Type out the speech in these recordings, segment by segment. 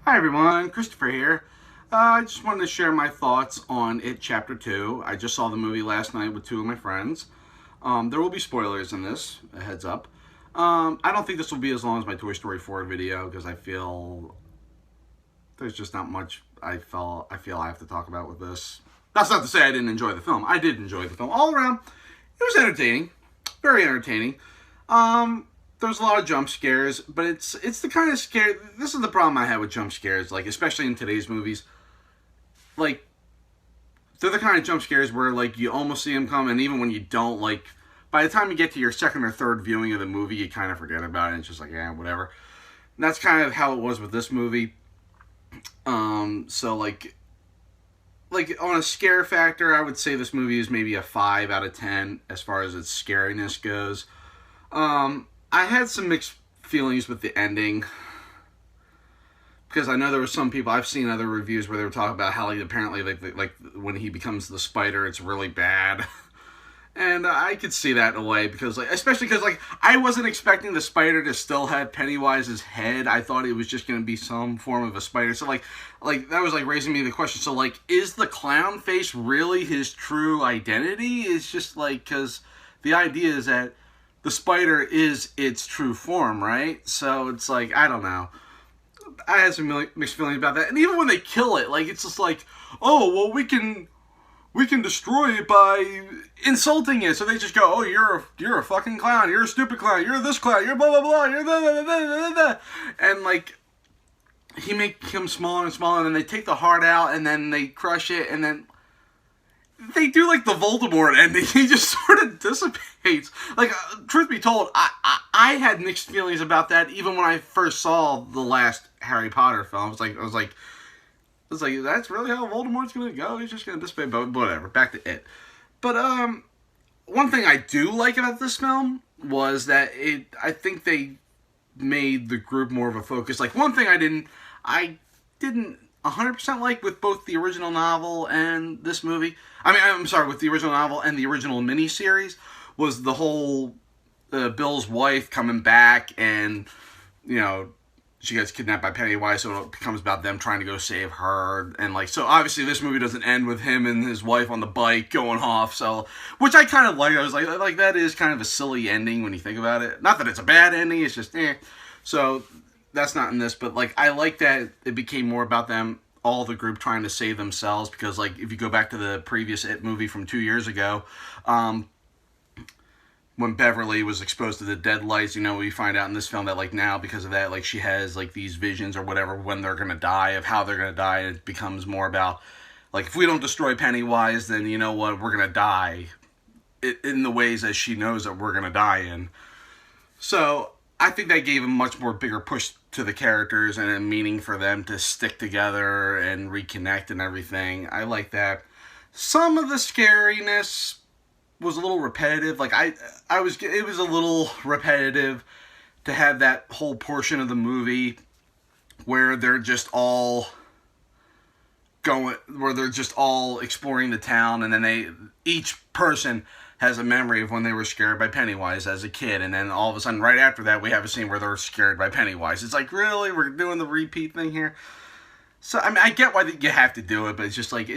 Hi everyone, Christopher here. I just wanted to share my thoughts on It Chapter 2. I just saw the movie last night with two of my friends. There will be spoilers in this, a heads up. I don't think this will be as long as my Toy Story 4 video because I feel there's just not much I feel I have to talk about with this. That's not to say I didn't enjoy the film. I did enjoy the film. All around, it was entertaining. Very entertaining. There's a lot of jump scares, but it's the kind of scare. This is the problem I have with jump scares, like especially in today's movies. Like they're the kind of jump scares where like you almost see them come, and even when you don't, like by the time you get to your second or third viewing of the movie, you kind of forget about it. And it's just like, yeah, whatever. And that's kind of how it was with this movie. So like on a scare factor, I would say this movie is maybe a 5 out of 10 as far as its scariness goes. I had some mixed feelings with the ending because I know there were some people, I've seen other reviews where they were talking about how like apparently like when he becomes the spider, it's really bad. And I could see that in a way because like especially because like I wasn't expecting the spider to still have Pennywise's head. I thought it was just going to be some form of a spider. So like that was like raising me the question. So like is the clown face really his true identity? It's just like because the idea is that the spider is its true form, right? So it's like, I don't know. I had some mixed feelings about that. And even when they kill it, like it's just like, oh, well, we can destroy it by insulting it. So they just go, oh, you're a fucking clown. You're a stupid clown. You're this clown. You're blah blah blah. You're blah blah blah blah blah. And like he make him smaller and smaller, and then they take the heart out, and then they crush it, and then they do like the Voldemort ending. He just sort of dissipates. Like, truth be told, I had mixed feelings about that even when I first saw the last Harry Potter film. I was like, that's really how Voldemort's gonna go? He's just gonna dissipate. But whatever. Back to it. But one thing I do like about this film was that I think they made the group more of a focus. Like one thing I didn't 100% like with both the original novel and this movie. I mean, I'm sorry, with the original novel and the original miniseries was the whole Bill's wife coming back and, you know, she gets kidnapped by Pennywise, so it becomes about them trying to go save her. And, like, so obviously this movie doesn't end with him and his wife on the bike going off, so, which I kind of like. I was like, that is kind of a silly ending when you think about it. Not that it's a bad ending, it's just, eh. So, that's not in this, but, like, I like that it became more about them, all the group trying to save themselves, because, like, if you go back to the previous It movie from 2 years ago, when Beverly was exposed to the dead lights, you know, we find out in this film that, like, now, because of that, like, she has, like, these visions or whatever when they're gonna die, of how they're gonna die, and it becomes more about, like, if we don't destroy Pennywise, then, you know what, we're gonna die in the ways that she knows that we're gonna die in. So, I think that gave a much more bigger push to the characters and a meaning for them to stick together and reconnect and everything. I like that. Some of the scariness was a little repetitive. Like it was a little repetitive to have that whole portion of the movie where they're just all exploring the town, and then each person has a memory of when they were scared by Pennywise as a kid, and then all of a sudden, right after that, we have a scene where they're scared by Pennywise. It's like, really? We're doing the repeat thing here? So, I mean, I get why you have to do it, but it's just like,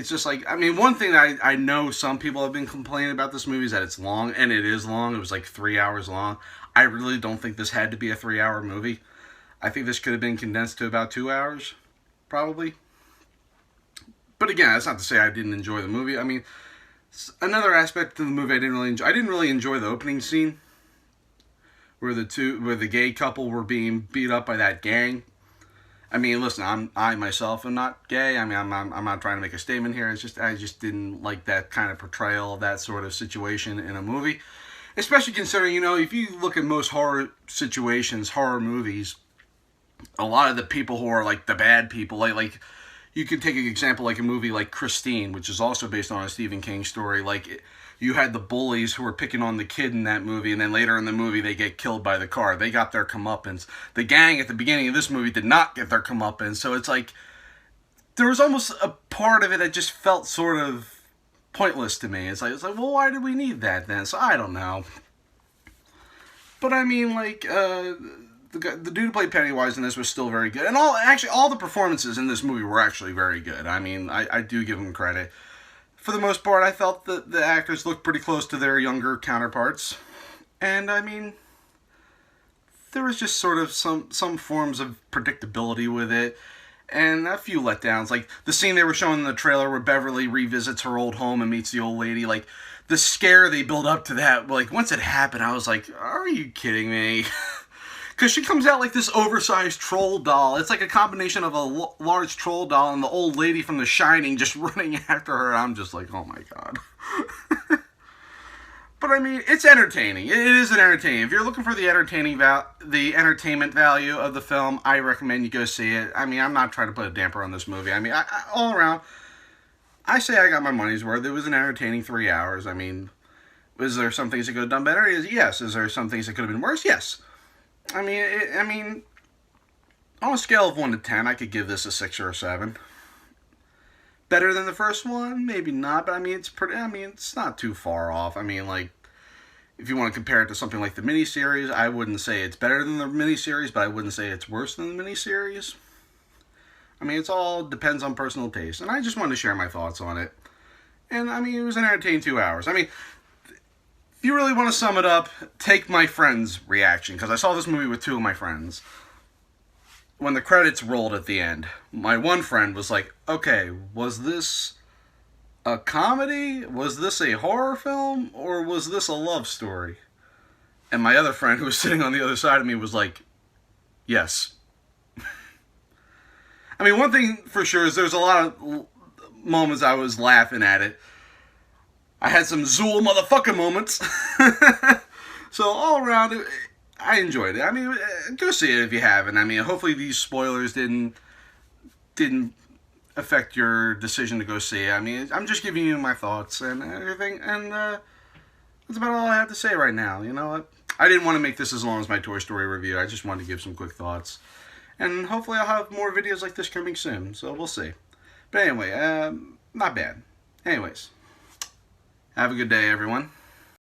I mean, one thing that I know some people have been complaining about this movie is that it's long, and it is long. It was like 3 hours long. I really don't think this had to be a 3-hour movie. I think this could have been condensed to about 2 hours, probably. But again, that's not to say I didn't enjoy the movie. I mean, another aspect of the movie I didn't really enjoy. I didn't really enjoy the opening scene where the gay couple were being beat up by that gang. I mean, listen, I myself am not gay. I mean, I'm not trying to make a statement here. It's just I just didn't like that kind of portrayal of that sort of situation in a movie, especially considering, you know, if you look at most horror situations, horror movies, a lot of the people who are like the bad people, like you could take an example like a movie like Christine, which is also based on a Stephen King story. Like, you had the bullies who were picking on the kid in that movie, and then later in the movie they get killed by the car. They got their comeuppance. The gang at the beginning of this movie did not get their comeuppance. So it's like, there was almost a part of it that just felt sort of pointless to me. It's like, well, why did we need that then? So I don't know. But I mean, like, the dude who played Pennywise in this was still very good, and all the performances in this movie were actually very good. I mean, I do give them credit. For the most part, I felt that the actors looked pretty close to their younger counterparts, and I mean, there was just sort of some forms of predictability with it, and a few letdowns. Like the scene they were showing in the trailer where Beverly revisits her old home and meets the old lady. Like the scare they built up to that. Like once it happened, I was like, "Are you kidding me?" Because she comes out like this oversized troll doll. It's like a combination of a large troll doll and the old lady from The Shining just running after her. I'm just like, oh my god. But I mean, it's entertaining. It is an entertaining. If you're looking for the the entertainment value of the film, I recommend you go see it. I mean, I'm not trying to put a damper on this movie. I mean, all around, I say I got my money's worth. It was an entertaining 3 hours. I mean, is there some things that could have done better? Yes. Is there some things that could have been worse? Yes. I mean, on a scale of 1 to 10, I could give this a 6 or a 7. Better than the first one? Maybe not, but I mean, it's not too far off. I mean, like, if you want to compare it to something like the miniseries, I wouldn't say it's better than the miniseries, but I wouldn't say it's worse than the miniseries. I mean, it's all depends on personal taste, and I just wanted to share my thoughts on it. And, I mean, it was an entertaining 2 hours. I mean, if you really want to sum it up, take my friend's reaction, because I saw this movie with 2 of my friends. When the credits rolled at the end, my one friend was like, okay, was this a comedy? Was this a horror film? Or was this a love story? And my other friend, who was sitting on the other side of me, was like, yes. I mean, one thing for sure is there's a lot of moments I was laughing at it. I had some Zool motherfucker moments. So all around, I enjoyed it. I mean, go see it if you haven't. I mean, hopefully these spoilers didn't affect your decision to go see it. I mean, I'm just giving you my thoughts and everything, and that's about all I have to say right now. You know what? I didn't want to make this as long as my Toy Story review. I just wanted to give some quick thoughts. And hopefully I'll have more videos like this coming soon, so we'll see. But anyway, not bad. Anyways, have a good day, everyone.